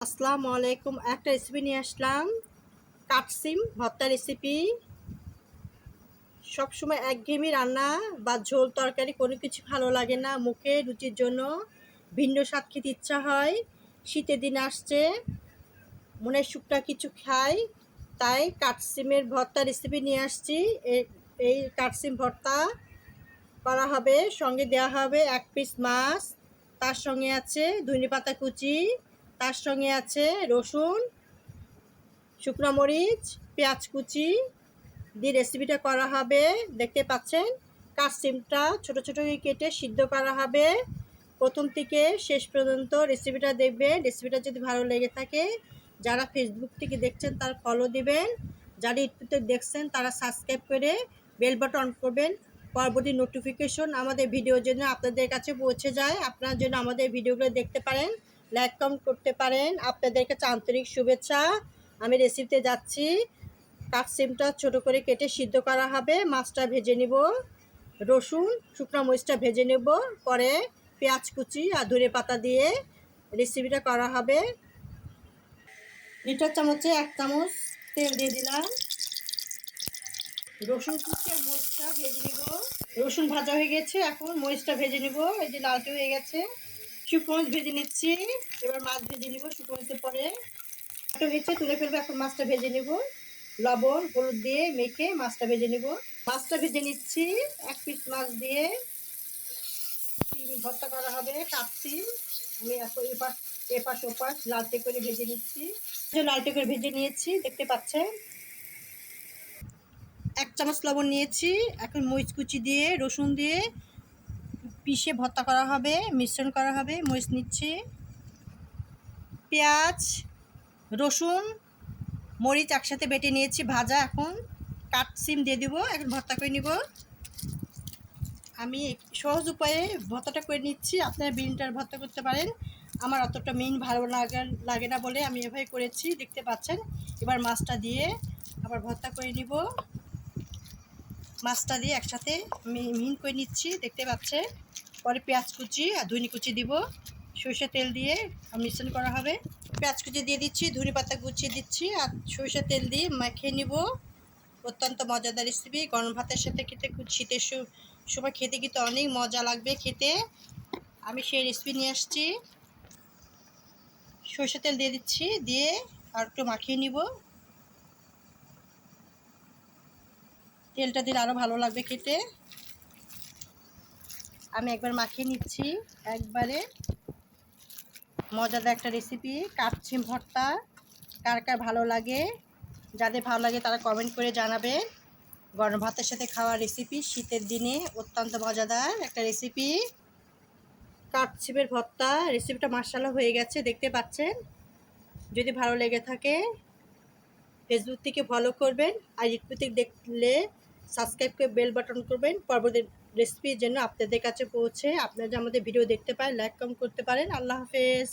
আসসালামু আলাইকুম। একটা রেসিপি নিয়ে আসলাম, কাঠসিম ভর্তা রেসিপি। সবসময় একঘেয়েমি রান্না বা ঝোল তরকারি কোনো কিছু ভালো লাগে না, মুখে রুচির জন্য ভিন্ন স্বাদ খেতে ইচ্ছা হয়। শীতের দিন আসছে, মনের শুকনা কিছু খাই, তাই কাঠসিমের ভর্তা রেসিপি নিয়ে আসছি। এই কাঠসিম ভর্তা করা হবে, সঙ্গে দেওয়া হবে 1 পিস মাছ, তার সঙ্গে আছে ধনেপাতা কুচি, তার সঙ্গে আছে রসুন, শুকনো মরিচ, পেঁয়াজ কুচি দিয়ে রেসিপিটা করা হবে। দেখতে পাচ্ছেন, কাঠসিমটা ছোট ছোট কেটে সিদ্ধ করা হবে। প্রথম থেকে শেষ পর্যন্ত রেসিপিটা দেখবেন। রেসিপিটা যদি ভালো লেগে থাকে, যারা ফেসবুক থেকে দেখছেন তারা ফলো দিবেন, যারা ইউটিউব থেকে দেখছেন তারা সাবস্ক্রাইব করে বেল বাটন অন করবেন। পরবর্তী নোটিফিকেশন আমাদের ভিডিওর জন্য আপনাদের কাছে পৌঁছে যায়, আপনার জন্য আমাদের ভিডিওগুলো দেখতে পারেন, লাইক কমেন্ট করতে পারেন। আপনাদের কাছে আন্তরিক শুভেচ্ছা। আমি রেসিপিতে যাচ্ছি। কাঠসিমটা ছোট করে কেটে সিদ্ধ করা হবে, মাছটা ভেজে নিব, রসুন শুকনো মরিচটা ভেজে নেব, পরে পেঁয়াজ কুচি আর ধনেপাতা দিয়ে রেসিপিটা করা হবে। লিটার চামচে 1 চামচ তেল দিয়ে দিলাম। রসুন কুচি আর মরিচটা ভেজে নেব। রসুন ভাজা হয়ে গেছে, এখন মরিচটা ভেজে নেব। এই যে লালটে হয়ে গেছে, শুকনো মরিচ ভেজে নিচ্ছি। এবার মাছ ভেজে নিব। শুকনো মরিচের পরে হয়েছে, তুলে ফেলবো। এখন মাছটা ভেজে নেব, লবণ হলুদ দিয়ে মেখে মাছটা ভেজে নেব। মাছটা ভেজে নিচ্ছি। 1 পিস মাছ দিয়ে সিম ভর্তা করা হবে। কাটসিম আমি এপাশ ওপাশ লালটে করে ভেজে নিচ্ছি। লালটে করে ভেজে নিয়েছি, দেখতে পাচ্ছেন। 1 চামচ লবণ নিয়েছি। এখন মরিচ কুচি দিয়ে রসুন দিয়ে পিষে ভর্তা করা হবে, মিশ্রণ করা হবে। মরিচ নিচ্ছি, পেঁয়াজ রসুন মরিচ একসাথে বেটে নিয়েছি ভাজা। এখন কাঠসিম দিয়ে দিব, এখন ভর্তা করে নিব। আমি সহজ উপায়ে ভর্তাটা করে নিচ্ছি, আপনারা বিনটার ভর্তা করতে পারেন। আমার অতটা মিন ভালো লাগে না বলে আমি এভাবে করেছি, দেখতে পাচ্ছেন। এবার মাছটা দিয়ে আবার ভর্তা করে নিব। মাছটা দিয়ে একসাথে মিহিন করে নিচ্ছি, দেখতে পাচ্ছেন। পরে পেঁয়াজ কুচি আর ধনে কুচি দিব, সরষের তেল দিয়ে মিশ্রণ করা হবে। পেঁয়াজ কুচি দিয়ে দিচ্ছি, ধনেপাতা কুচি দিচ্ছি আর সরষের তেল দিয়ে মেখে নিব। অত্যন্ত মজাদার রেসিপি, গরম ভাতের সাথে খেতে, শীতের সময় খেতে কিন্তু অনেক মজা লাগবে খেতে। আমি সেই রেসিপি নিয়ে আসছি। সরষের তেল দিয়ে দিচ্ছি, দিয়ে আর একটু মাখিয়ে নিব। তেলটা দিলে আরও ভালো লাগবে খেতে। আমি একবার মাখিয়ে নিচ্ছি। একবারে মজাদার একটা রেসিপি, কাঠসিম ভর্তা। কার কার ভালো লাগে, যাদের ভালো লাগে তারা কমেন্ট করে জানাবে। গরম ভাতের সাথে খাওয়া রেসিপি, শীতের দিনে অত্যন্ত মজাদার একটা রেসিপি, কাঠসিমের ভর্তা। রেসিপিটা মাশাআল্লাহ হয়ে গেছে, দেখতে পাচ্ছেন। যদি ভালো লেগে থাকে ফেসবুক থেকে ফলো করবেন, আর ইউটিউব থেকে দেখলে সাবস্ক্রাইব করে বেল বাটন করবেন। পরবর্তী রেসিপির জন্য আপনাদের কাছে পৌঁছে আপনারা আমাদের ভিডিও দেখতে পারেন, লাইক কমেন্ট করতে পারেন। আল্লাহ হাফেজ।